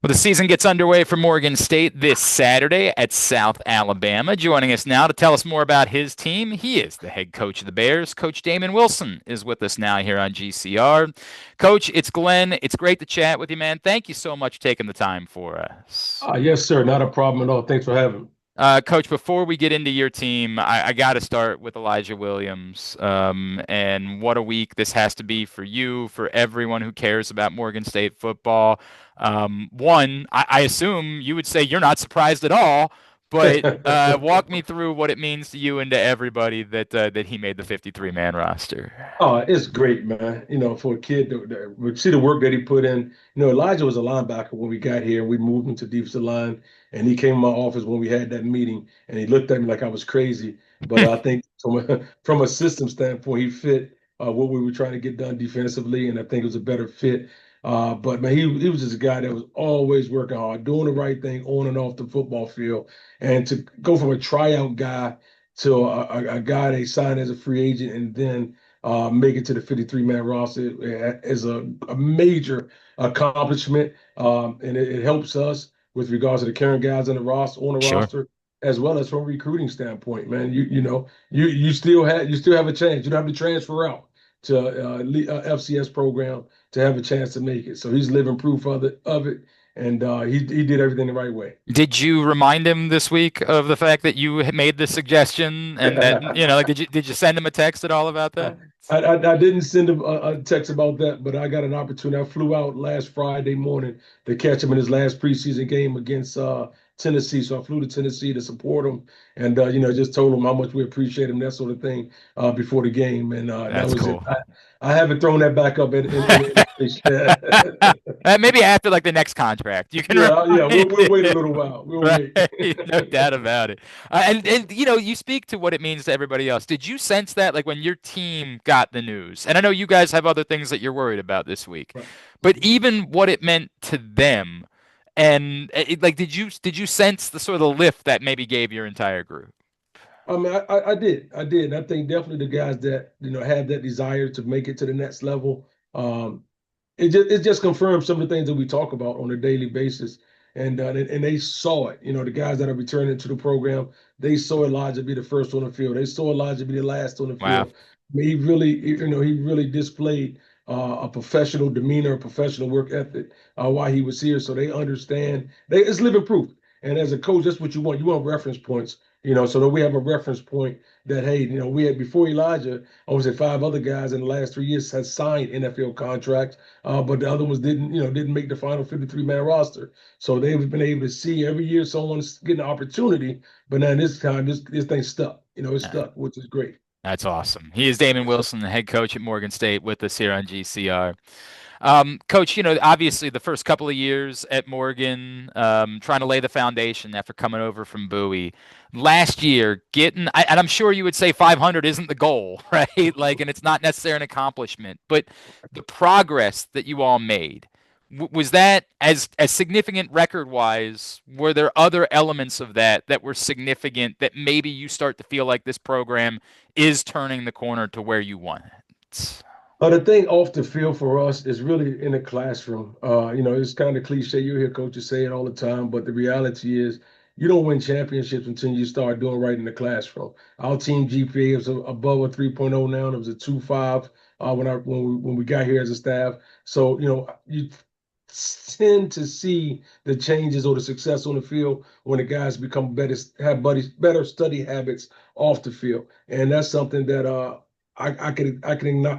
Well, the season gets underway for Morgan State this Saturday at South Alabama. Joining us now to tell us more about his team, he is the head coach of the Bears. Coach Damon Wilson is with us now here on GCR. Coach, it's Glenn. It's great to chat with you, man. Thank you so much for taking the time for us. Yes, sir. Not a problem at all. Thanks for having me. Coach, before we get into your team, I got to start with Elijah Williams. And what a week this has to be for you, for everyone who cares about Morgan State football. One, I assume you would say you're not surprised at all, but walk me through what it means to you and to everybody that he made the 53-man roster. Oh, it's great, man. For a kid we see the work that he put in. Elijah was a linebacker when we got here. We moved him to defensive line, and he came in my office when we had that meeting, and he looked at me like I was crazy. But I think from a system standpoint, he fit what we were trying to get done defensively, and I think it was a better fit. But man, he was just a guy that was always working hard, doing the right thing on and off the football field, and to go from a tryout guy to a guy they signed as a free agent, and then make it to the 53-man roster is a major accomplishment, and it helps us with regards to the current guys on the Sure. roster, as well as from a recruiting standpoint. Man, you still have a chance. You don't have to transfer out to FCS program to have a chance to make it. So he's living proof of it, and he did everything the right way. Did you remind him this week of the fact that you had made the suggestion and that, like, did you send him a text at all about I, that? I didn't send him a text about that, but I got an opportunity. I flew out last Friday morning to catch him in his last preseason game against Tennessee. So I flew to Tennessee to support him, and just told him how much we appreciate him, that sort of thing, before the game, and that That's was it. cool. I haven't thrown that back up in Maybe after like the next contract, you can yeah, remind we'll wait a him. little while. We'll Right, wait. no doubt about it. And you speak to what it means to everybody else. Did you sense that, like, when your team got the news? And I know you guys have other things that you're worried about this week, Right. but even what it meant to them, and like, did you sense the sort of the lift that maybe gave your entire group? I mean, I did. I did. I think definitely the guys that, have that desire to make it to the next level. It just confirms some of the things that we talk about on a daily basis. And they saw it. The guys that are returning to the program, they saw Elijah be the first on the field. They saw Elijah be the last on the Wow. field. I mean, he really displayed a professional demeanor, a professional work ethic while he was here. So they understand. It's living proof. And as a coach, that's what you want. You want reference points. So that we have a reference point that, hey, we had before Elijah, I would say 5 other guys in the last 3 years had signed NFL contracts, but the other ones didn't make the final 53-man roster. So they've been able to see every year someone's getting an opportunity, but now this time this thing stuck. It's stuck, which is great. That's awesome. He is Damon Wilson, the head coach at Morgan State, with us here on GCR. Coach, obviously the first couple of years at Morgan, trying to lay the foundation after coming over from Bowie. Last year, and I'm sure you would say 500 isn't the goal, right? Like, and it's not necessarily an accomplishment, but the progress that you all made, was that as significant record wise? Were there other elements of that were significant that maybe you start to feel like this program is turning the corner to where you want it? The thing off the field for us is really in the classroom. It's kind of cliche. You hear coaches say it all the time, but the reality is you don't win championships until you start doing right in the classroom. Our team GPA is above a 3.0 now. It was a 2.5 when we got here as a staff. So, you tend to see the changes or the success on the field when the guys become better, better study habits off the field. And that's something that I can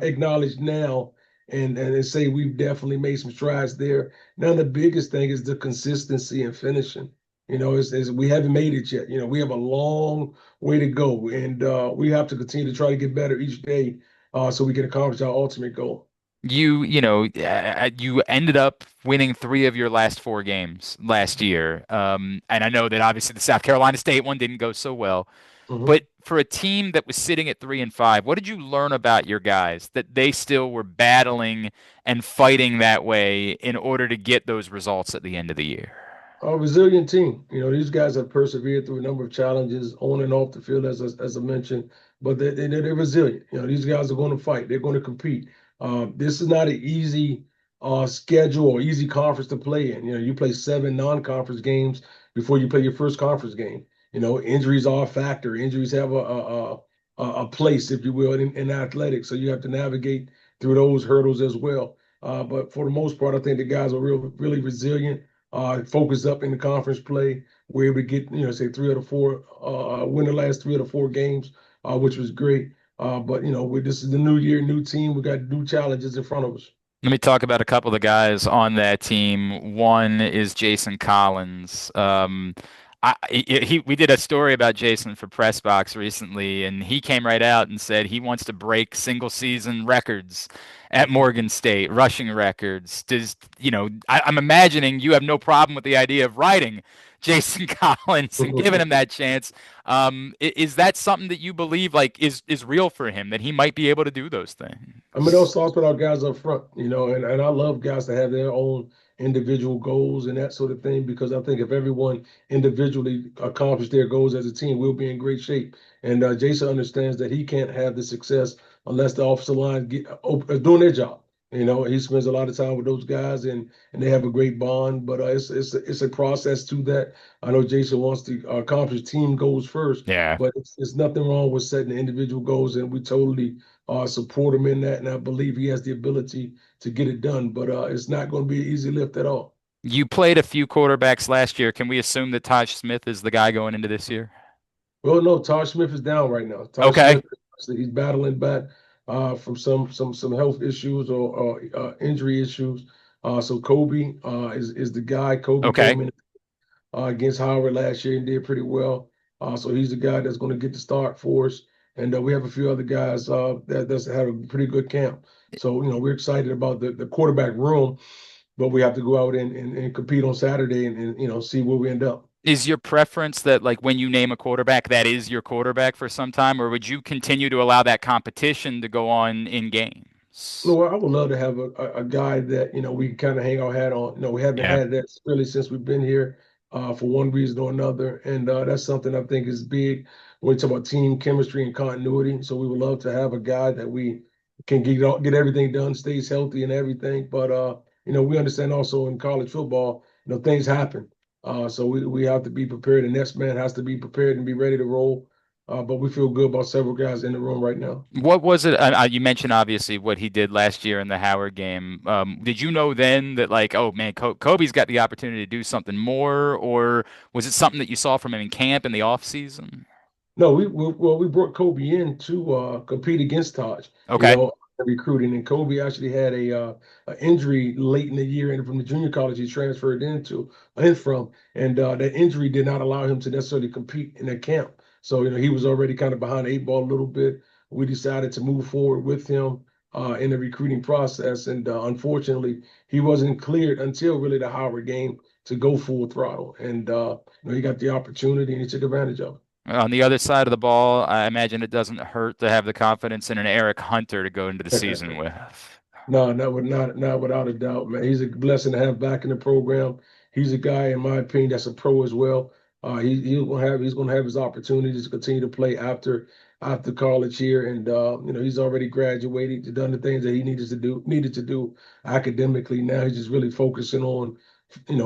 acknowledge now, and say we've definitely made some strides there. Now the biggest thing is the consistency and finishing. We haven't made it yet. We have a long way to go, and we have to continue to try to get better each day, so we can accomplish our ultimate goal. You ended up winning three of your last four games last year. And I know that obviously the South Carolina State one didn't go so well. Mhm. But for a team that was sitting at 3-5, what did you learn about your guys that they still were battling and fighting that way in order to get those results at the end of the year? A resilient team. These guys have persevered through a number of challenges on and off the field, as I mentioned, but they're resilient. These guys are going to fight. They're going to compete. This is not an easy schedule or easy conference to play in. You know, you play 7 non-conference games before you play your first conference game. You know, injuries are a factor. Injuries have a place, if you will, in athletics. So you have to navigate through those hurdles as well. But for the most part, I think the guys are really resilient. Focused up in the conference play. We're able to get, say 3 out of 4, win the last 3 of the 4 games, which was great. But this is the new year, new team. We got new challenges in front of us. Let me talk about a couple of the guys on that team. One is Jason Collins. We did a story about Jason for Pressbox recently, and he came right out and said he wants to break single season records at Morgan State, rushing records. I'm imagining you have no problem with the idea of riding Jason Collins and giving him that chance. Is that something that you believe like is real for him, that he might be able to do those I mean, it all things? starts with our guys up front, and I love guys to have their own individual goals and that sort of thing because I think if everyone individually accomplished their goals as a team, we'll be in great shape. And Jason understands that he can't have the success unless the offensive line doing their job. You know, he spends a lot of time with those guys, and they have a great bond. But it's a process to that. I know Jason wants to accomplish team goals first, Yeah. but it's nothing wrong with setting individual goals, and we totally support him in that, and I believe he has the ability to get it done. But it's not going to be an easy lift at all. You played a few quarterbacks last year. Can we assume that Taj Smith is the guy going into this year? Well, no, Tosh Smith is down right now. Tosh Okay. Smith, he's battling back from some health issues or injury issues. So Kobe is the guy. Kobe Okay. came in against Howard last year and did pretty well. So he's the guy that's going to get the start for us. And we have a few other guys that's had a pretty good camp. So we're excited about the quarterback room, but we have to go out and compete on Saturday and see where we end up. Is your preference that like when you name a quarterback, that is your quarterback for some time, or would you continue to allow that competition to go on in games? No, I would love to have a guy that we can kind of hang our hat on. We haven't Yeah. had that really since we've been here for one reason or another, and that's something I think is big when we talk about team chemistry and continuity. So we would love to have a guy that we can get everything done, stays healthy and everything. But we understand also in college football, things happen. So we have to be prepared. The next man has to be prepared and be ready to roll. But we feel good about several guys in the room right now. What was it? You mentioned obviously what he did last year in the Howard game. Did you know then that like, oh man, Kobe's got the opportunity to do something more, or was it something that you saw from him in camp in the off season? No, we brought Kobe in to compete against Taj, Okay. recruiting. And Kobe actually had a injury late in the year, and from the junior college he transferred in from, and that injury did not allow him to necessarily compete in that camp. So he was already kind of behind the 8 ball a little bit. We decided to move forward with him in the recruiting process, and unfortunately he wasn't cleared until really the Howard game to go full throttle, and he got the opportunity and he took advantage of it. On the other side of the ball, I imagine it doesn't hurt to have the confidence in an Eric Hunter to go into the season with. No, not without a doubt, man. He's a blessing to have back in the program. He's a guy, in my opinion, that's a pro as well. He's gonna have his opportunities to continue to play after college here, and he's already graduated, he's done the things that he needed to do academically. Now he's just really focusing on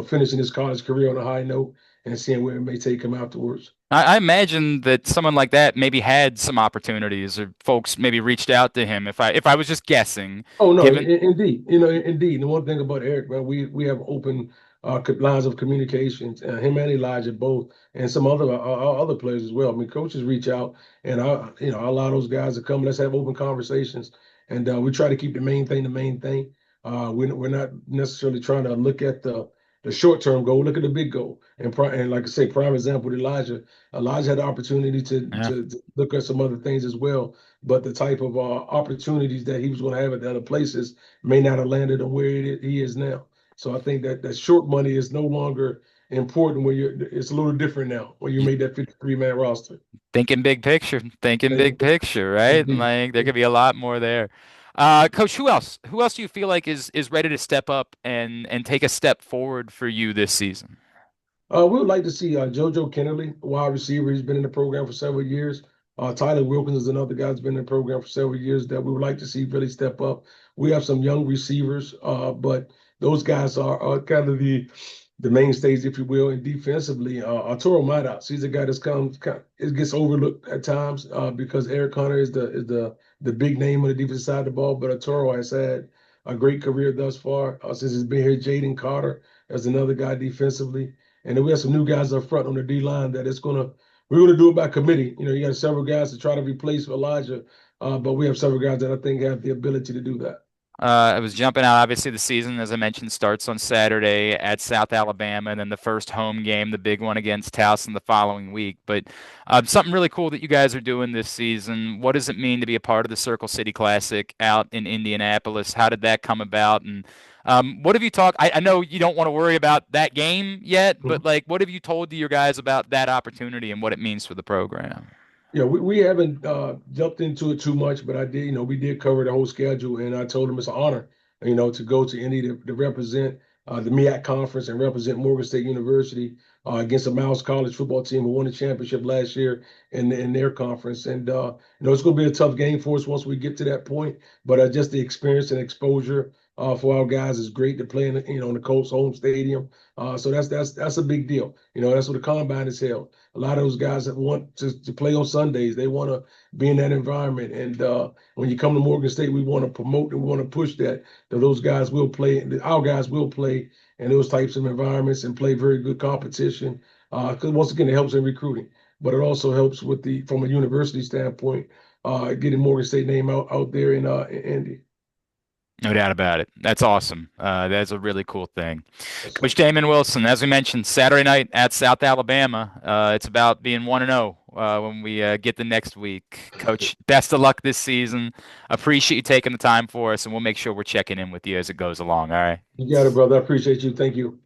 finishing his college career on a high note and seeing where it may take him afterwards. I imagine that someone like that maybe had some opportunities, or folks maybe reached out to him. If I was just guessing, Oh no, given. indeed, indeed. And the one thing about Eric, man, we have open lines of communications. Him and Elijah both, and some other players as well. I mean, coaches reach out, and I allow those guys to come. Let's have open conversations, and we try to keep the main thing the main thing. We're not necessarily trying to look at the short term goal. Look at the big goal. And like I say, prime example with Elijah. Elijah had the opportunity Yeah. to look at some other things as well, but the type of opportunities that he was going to have at the other places may not have landed on where he is now. So I think that short money is no longer important when it's a little different now when you made that 53-man roster. Thinking Thank big you. picture, right? Indeed. Like there could be a lot more there. Coach, who else? Who else do you feel like is ready to step up and take a step forward for you this season? We would like to see JoJo Kennerly, wide receiver. He's been in the program for several years. Tyler Wilkins is another guy that's been in the program for several years that we would like to see really step up. We have some young receivers, but those guys are kind of the mainstays, if you will. And defensively, Arturo Maddox, he's a guy that's it gets overlooked at times because Eric Hunter is the big name on the defensive side of the ball, but Arturo has had a great career thus far since he's been here. Jaden Carter as another guy defensively, and then we have some new guys up front on the D line that we're gonna do it by committee. You know, you got several guys to try to replace Elijah, but we have several guys that I think have the ability to do that. I was jumping out. Obviously, the season, as I mentioned, starts on Saturday at South Alabama, and then the first home game, the big one against Towson the following week. But something really cool that you guys are doing this season. What does it mean to be a part of the Circle City Classic out in Indianapolis? How did that come about? And what have you talked? I know you don't want to worry about that game yet, but like, what have you told to your guys about that opportunity and what it means for the program? Yeah, we haven't jumped into it too much, but I did, we did cover the whole schedule, and I told him it's an honor, to go to Indy to represent the MEAC conference and represent Morgan State University against a Mouse College football team who won the championship last year in their conference. And it's going to be a tough game for us once we get to that point, but just the experience and exposure for our guys is great to play in the Colts home stadium. So that's a big deal. That's what the combine is held. A lot of those guys that want to play on Sundays, they want to be in that environment. And when you come to Morgan State, we want to promote and we want to push that those guys will play, our guys will play in those types of environments and play very good competition. Because once again, it helps in recruiting, but it also helps from a university standpoint, getting Morgan State name out there in Indy. No doubt about it. That's awesome. That's a really cool thing. Yes, sir. Coach Damon Wilson, as we mentioned, Saturday night at South Alabama. It's about being 1-0 when we get the next week. Coach, best of luck this season. Appreciate you taking the time for us, and we'll make sure we're checking in with you as it goes along. All right. You got it, brother. I appreciate you. Thank you.